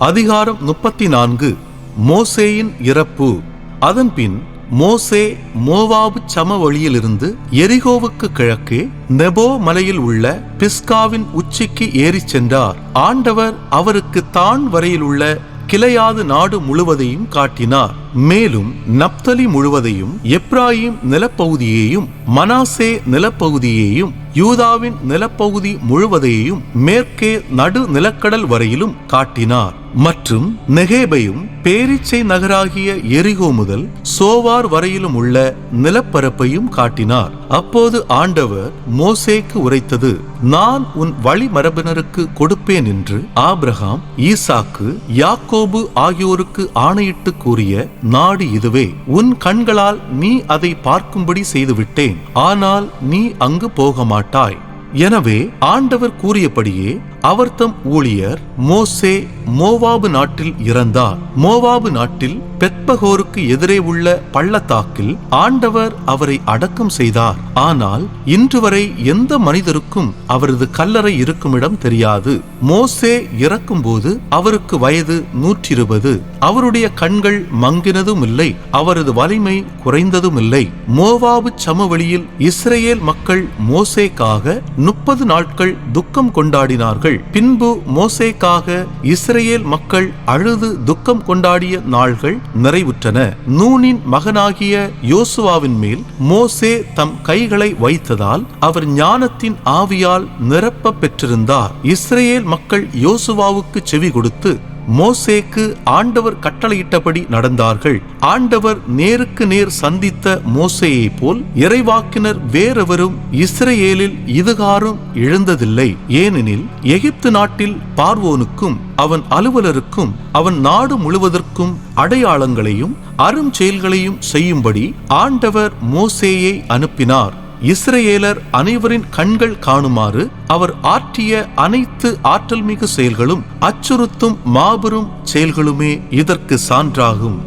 அதிகாரம் 34. மோசேயின் இறப்பு. அதன்பின் மோசே மோவாபு சமவெளியிலிருந்து எரிகோவுக்கு கிழக்கே நெபோ மலையில் உள்ள பிஸ்காவின் உச்சிக்கு ஏறிச் சென்றார். ஆண்டவர் அவருக்கு தான் வரையில் உள்ள கிளையாது நாடு முழுவதையும் காட்டினார். மேலும் நப்தலி முழுவதையும், எப்ராயிம் நிலப்பகுதியையும், மனாசே நிலப்பகுதியையும், யூதாவின் நிலப்பகுதி முழுவதையும் மேற்கே நடு நிலக்கடல் வரையிலும் காட்டினார். மற்றும் நெகேபையும் பேரிச்சை நகராகிய எரிகோ முதல் சோவார் வரையிலும் உள்ள நிலப்பரப்பையும் காட்டினார். அப்போது ஆண்டவர் மோசேக்கு உரைத்தது: நான் உன் வழிமரபினருக்கு கொடுப்பேன் என்று ஆபிரகாம், ஈசாக்கு, யாக்கோபு ஆகியோருக்கு ஆணையிட்டு கூறிய நாடு இதுவே. உன் கண்களால் நீ அதை பார்க்கும்படி செய்துவிட்டேன். ஆனால் நீ அங்கு போக மாட்டாய். எனவே ஆண்டவர் கூறியபடியே அவர்தம் ஊழியர் மோசே மோவாபு நாட்டில் இறந்தார். மோவாபு நாட்டில் பெத்பகோருக்கு எதிரே உள்ள பள்ளத்தாக்கில் ஆண்டவர் அவரை அடக்கம் செய்தார். ஆனால் இன்று வரை எந்த மனிதருக்கும் அவரது கல்லறை இருக்குமிடம் தெரியாது. மோசே இறக்கும்போது அவருக்கு வயது 120. அவருடைய கண்கள் மங்கினதும் இல்லை, அவரது வலிமை குறைந்ததும் இல்லை. மோவாபு சமவெளியில் இஸ்ரேல் மக்கள் மோசேக்காக 30 நாட்கள் துக்கம் கொண்டாடினார்கள். பின்பு மோசேக்காக இஸ்ரேல் மக்கள் அழுது துக்கம் கொண்டாடிய நாள்கள் நிறைவுற்றன. நூனின் மகனாகிய யோசுவாவின் மேல் மோசே தம் கைகளை வைத்ததால் அவர் ஞானத்தின் ஆவியால் நிரப்ப பெற்றிருந்தார். இஸ்ரேல் மக்கள் யோசுவாவுக்கு செவி கொடுத்து மோசேக்கு ஆண்டவர் கட்டளையிட்டபடி நடந்தார்கள். ஆண்டவர் நேருக்கு நேர் சந்தித்த மோசேயை போல் இறைவாக்கினர் வேறெவரும் இஸ்ரேலில் இதுகாரும் எழுந்ததில்லை. ஏனெனில் எகிப்து நாட்டில் பார்வோனுக்கும் அவன் அலுவலருக்கும் அவன் நாடு முழுவதற்கும் அடையாளங்களையும் அரும் செயல்களையும் செய்யும்படி ஆண்டவர் மோசேயை அனுப்பினார். இஸ்ரேலர் அனைவரின் கண்கள் காணுமாறு அவர் ஆற்றிய அனைத்து ஆற்றல் மிகு செயல்களும் அச்சுறுத்தும் மாபெரும் செயல்களுமே இதற்கு சான்றாகும்.